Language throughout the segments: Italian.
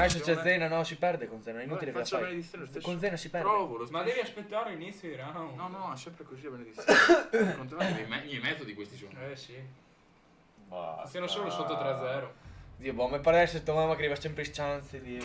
adesso c'è Zena, no, si perde con Zena, è inutile che la Faccio la fai. benedizione lo stesso. Con Zena si perde. Provo, Ma devi aspettare l'inizio di round. No, è sempre così la benedizione. Controllate i miei metodi questi sono. Sì. Basta. Siano solo sotto 3-0. Dio, boh, mi pare essere tua mamma che arriva sempre in chance di...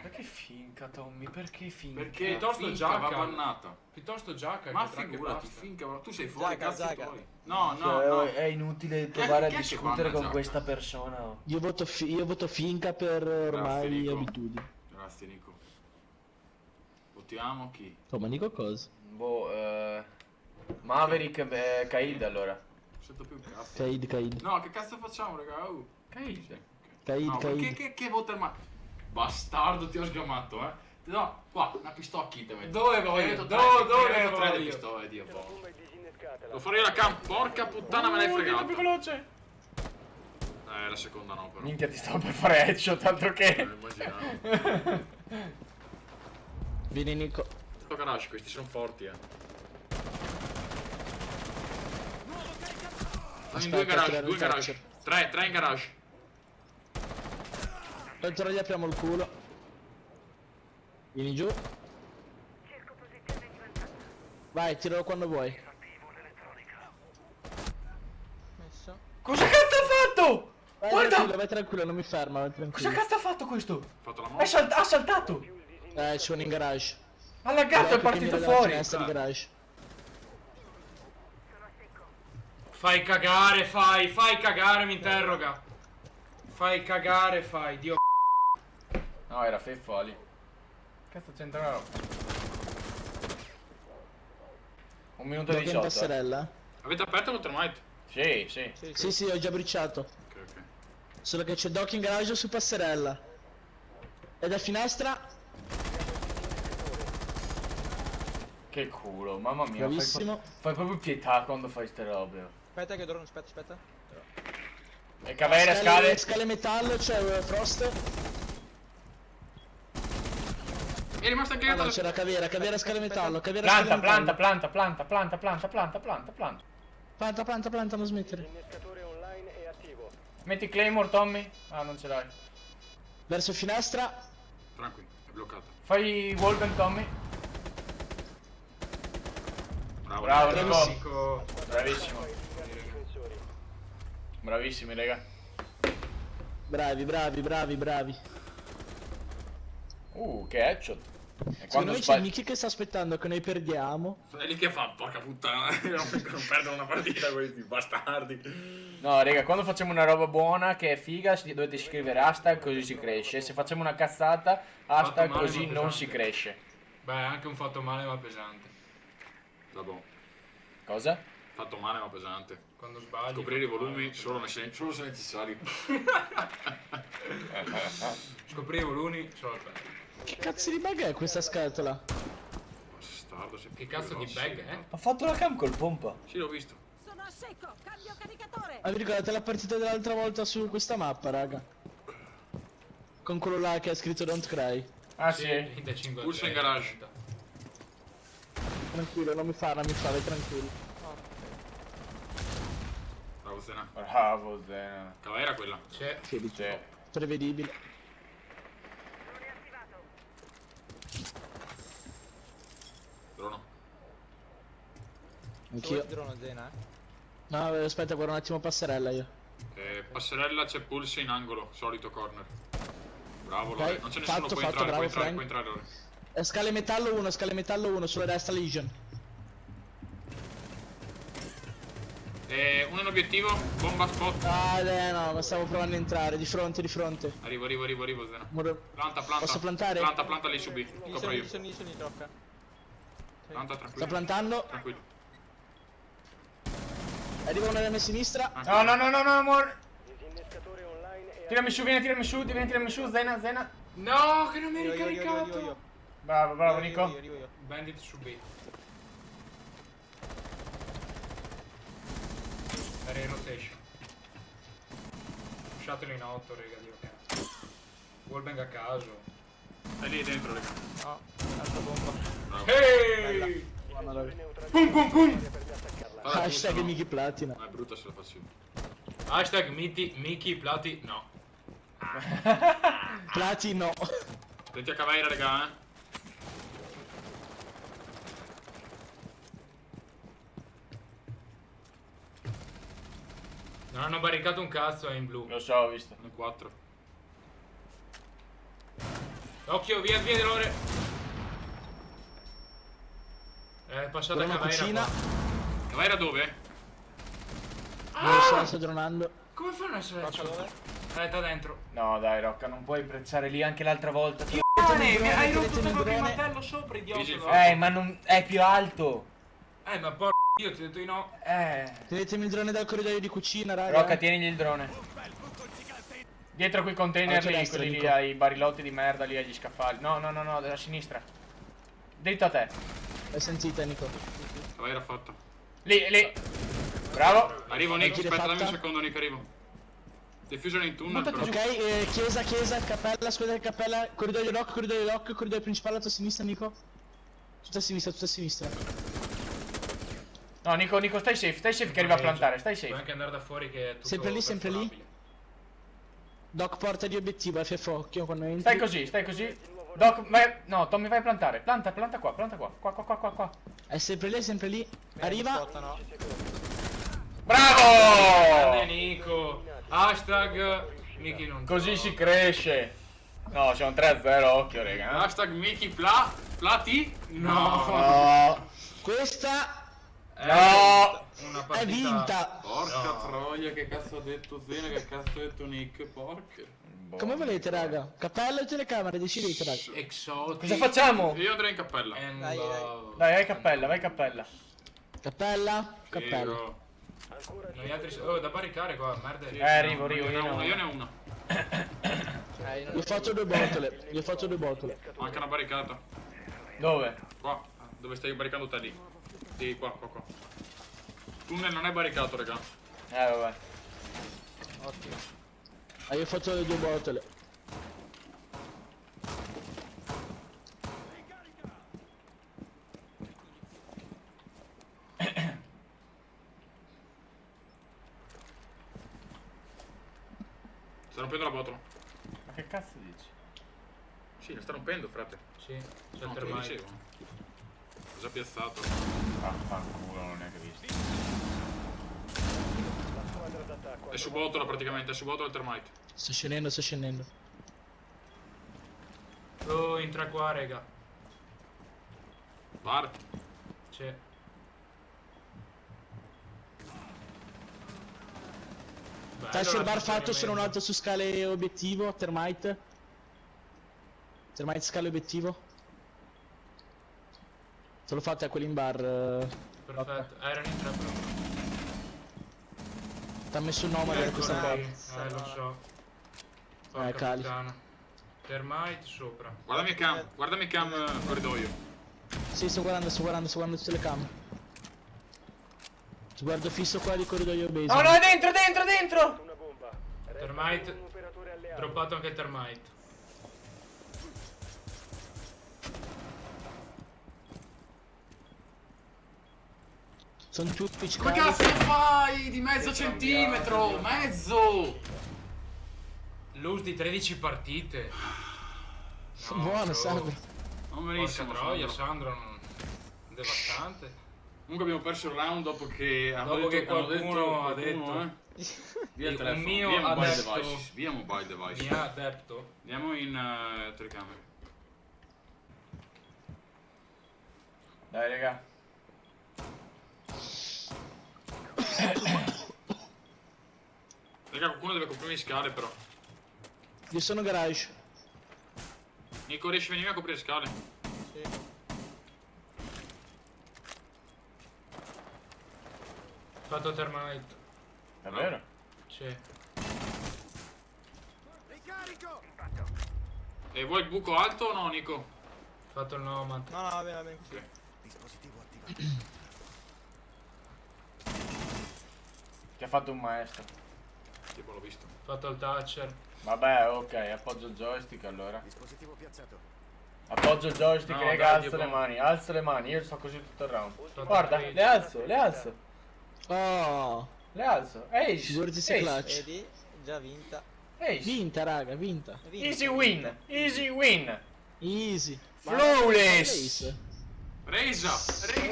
Perché finca, Tommy? Perché finca? Perché Piuttosto finca Giacca. va bannata. Piuttosto Giacca. Ma che figurati, basta. finca, tu sei fuori, Giacca, cazzi Giacca. tuoi. No, Cioè, è inutile provare a chi è che discutere banna con Giacca? questa persona. Oh. Io voto finca per ormai Nico. abitudini. Grazie Nico. Votiamo chi? Oh, ma Nico cosa? Boh, Maverick, Kaid allora. Non sento più un cazzo. Kaid. No, che cazzo facciamo, raga? Kaid? No, Kaid. che vota il ma... Bastardo, ti ho sgamato, eh. No, qua, una pistocchi te metto. Dove voglio? Metto Dove tre voglio? di pistole, Dio boh. Lo farò io la cam, porca puttana me l'hai fregato. più veloce. La seconda no, però. Minchia, ti stavo per fare headshot, altro che... Immaginavo. Vieni Nico. Sto garage, questi sono forti, Sono in due garage. Tre in garage. Penso gli apriamo il culo. Vieni giù. Vai, tiralo quando vuoi. Messo. Cosa cazzo ha fatto? Guarda! Vai tranquillo, non mi ferma, vai Cosa tranquillo. cazzo ha fatto questo? Ho fatto la È mossa. ha saltato! Ci sono in garage. Ha laggato, è partito fuori! Di garage. Fai cagare, mi interroga. Fai cagare, Dio. No, era Feffoli. Cazzo c'entrava? 1 minuto e Giochi in 18. passerella? Avete aperto contro Might? Sì. Sì, ho già briciato. Ok. Solo che c'è Doc in garage su passerella. E da finestra? Che culo, mamma mia. Bravissimo. Fai proprio pietà quando fai ste robe. Oh. Aspetta che drone, aspetta. E cavere, scale. Scale metallo, c'è Frost. È rimasta Ah inclinata no, c'era Cavera, scale metallo, Cavera, Planta, scale metallo. Planta, non smettere. Metti Claymore, Tommy. Ah, non ce l'hai. Verso finestra. Tranquillo, è bloccata. Fai Wolven, Tommy. Bravo. Bravo, Bravissimo. Nico. Bravissimo. Bravissimi, raga. Bravi. Che headshot. E Secondo quando me c'è sbagli... Mickey che sta aspettando che noi perdiamo. È lì che fa, porca puttana. Non perdono una partita questi bastardi. No, raga, quando facciamo una roba buona che è figa, dovete scrivere hashtag così si cresce. Se facciamo una cazzata, hashtag male, così ma non pesante. si cresce. Beh, anche un fatto male ma pesante. Vabbè, Cosa? fatto male ma pesante. Quando sbagli. Scoprire i volumi solo se necessari. Scoprire i volumi solo per. Che cazzo di bug è questa scatola? Bastardo, sei Che più cazzo di grosso. bag è? Ha fatto la cam col pompa. Sì, l'ho visto. Sono a secco, cambio caricatore. Ah, vi ricordate la partita dell'altra volta su questa mappa, raga? Con quello là che ha scritto Don't Cry. Ah sì? Da 5 a Pulso 3, in garage. Tranquillo, non mi fa, vai tranquillo. Bravo Zena. Bravo, Zena. Cavera quella. C'è. Sì. Prevedibile. Drono. Anch'io. Drone Zena, No, aspetta, guarda un attimo passerella io. Passerella c'è pulso in angolo, solito corner. Bravo, Ok, Lore. Non c'è nessuno, fatto, puoi entrare, bravo, puoi entrare, Lore. Scale metallo 1, sulla destra Legion. Uno in obiettivo, bomba spot. Ah, no, ma stavo provando a entrare, di fronte. Arrivo, Zena. Planta. Posso plantare? Planta lì su B. Copro io. sono trocca. Planta, Sta tranquillo. plantando. Tranquillo. Arriva uno della mia sinistra. No, amore. Tirami su, tirami su, Zena. No, che non mi hai ricaricato. Io. Bravo, Nico. Arrivo io. Bandit su B. Era in rotation. Lasciatelo in 8, raga, Dio cazzo. Wallbang a caso. È lì dentro, raga. No, altra bomba. Bravo. Ehi! Buona, raga. Pum! Hashtag Mickey Platina. Ma è brutta se la faccio io. Hashtag Mickey Plati. No. Plati no. Attenti a Caveira, raga, Non hanno barricato un cazzo, è in blu. Lo so, ho visto. Sono 4. Occhio, via, via, Delore. È passata Buona Caveira cucina. qua. Caveira dove? Non lo so, sto dronando. Come fanno a essere Rocca dove? da dentro. No, dai, Rocca, non puoi prezzare lì anche l'altra volta. Hai rotto tenete il proprio il drone. martello sopra, idiota. Vigil no? fuoco. Ma non è più alto. Ma porca, io ti ho detto di no. Tenetemi il drone dal corridoio di cucina, raga. Rocca, tienigli il drone. Dietro quei container Occhio lì, destra, quelli lì, Nico. ai barilotti di merda lì, agli scaffali. No, dalla sinistra. Dritto a te. L'hai sentita, Nico? Caveira fatta. Lì. Bravo. Arrivo Nico, Agile aspetta, dammi un fatta. secondo Nico, arrivo. Diffusion in tunnel Buttati però. Ok, chiesa, cappella, scusa, cappella, corridoio lock, corridoio principale, a tua sinistra, Nico. Tutta a sinistra. No, Nico, stai safe che arriva a plantare, stai Puoi safe. anche andare da fuori che è tutto Sempre lì. perforabile. Doc porta di obiettivo, FF occhio quando entri. Stai così. Doc, no, Tommy vai a plantare. Planta qua. Qua. È sempre lì. Arriva. Spottano. Grande Bravo! Nico. Hashtag Miki non Così gioca. si cresce. No, siamo 3-0, occhio, raga. Hashtag Miki Plati? No. No. Questa No. Una è partita. vinta. Porca No. troia, che cazzo ha detto Zena, che cazzo ha detto Nick, porca. Come volete, raga? Cappella o telecamera? Decidete, raga. Exotic. Cosa facciamo? Io andrei in cappella. And Dai, love. Dai, vai cappella. Cappella. Figo. Noi altri. Oh, da barricare qua, merda. Arrivo, Io ne ho io una, no. io ne ho una. Gli ho fatto due botole. Manca una barricata. Dove? Qua, dove stai barricando te lì. Sì, qua. Tunnel non è barricato, raga. Vabbè. Ottimo. Io ho fatto le due botole. Sta rompendo la botola. Ma che cazzo dici? Sì, la sta rompendo, frate. Sì, c'è No, il te lo termite. dicevo. L'ho già piazzato. Vaffanculo, non ho neanche visto. È su botola praticamente, è su botola il termite. Sto scendendo. Oh, entra qua, raga. Bar. C'è. Bello, Toucher bar fatto, l'accompagnamento. sono un altro su scale obiettivo, termite. Termite scale obiettivo. Se lo fate a quelli in bar. Perfetto, erano in tre però. T'ha messo il nome da questa Eccoli. porta. Lo so. Porca Cali. puttana. Termite sopra. Guardami cam corridoio. Sì, sto guardando tutte le camere. Guardo fisso qua di corridoio base. No, è dentro! Termite. Droppato anche il termite. Sono tutti Come piccati. cazzo fai? Di mezzo centimetro! Mezzo! Lose di 13 partite. No, Buono, bro. Sandro. Non Porca benissimo, troia, Sandro. Sandro. Devastante. Comunque abbiamo perso il round dopo che Dopo che qualcuno ha detto. Via il Un telefono, mio via mobile adepto. devices, via mobile device. Mi ha adepto. Andiamo in telecamere. Dai, raga. Raga, qualcuno deve coprire le scale però. Io sono garage. Nico, riesci a venire a coprire le scale? Sì. Fatto termite. Davvero? Sì. E vuoi il buco alto o no, Nico? Fatto il nomad. No, va bene così. Ti ha fatto un maestro. Tipo l'ho visto. Fatto il toucher. Vabbè, ok, appoggio il joystick allora. Dispositivo piazzato. Appoggio il joystick, No, raga, dai, alzo tipo- alzo le mani, io sto così tutto il round. Fatto Guarda, il le alzo. Oh, Ehi, figurati se ehi. clutch. Vedi? Già vinta. Ehi, Vinta, raga, vinta. easy win, easy win. Easy. Flawless. Resa!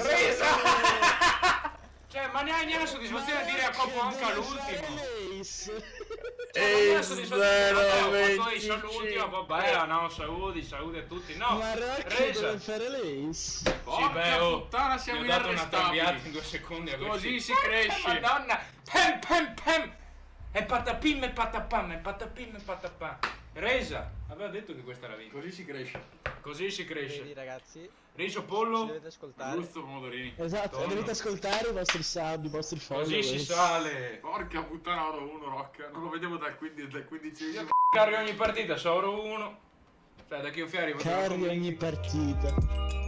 Resa! Cioè, ma neanche la soddisfazione a dire a Coppo anche all'ultimo. Ace. Cioè, la soddisfazione ho fatto i 0,25. saluti, vabbè, no, saluti a tutti, no. Ma Rocky Resa! deve fare l'ace. Porca puttana, siamo Gli ho dato una inarrestabili. cambiata in 2 secondi a Così si Porca cresce. Madonna. Pem pem pem. E patapim e patapam, e patapim e patapam. Resa! Aveva detto che questa era vita. Così si cresce. Così si Vedi cresce. ragazzi, Riso ci pollo. dovete ascoltare. Giusto pomodorini. Esatto, Tonno. dovete ascoltare i vostri sub, i vostri follower. Così si sale. Porca puttana, oro 1 Rocca. Non lo vedevo dal 15esimo. Carri ogni partita, so oro 1. Cioè, da che un fiari Carri ogni partita.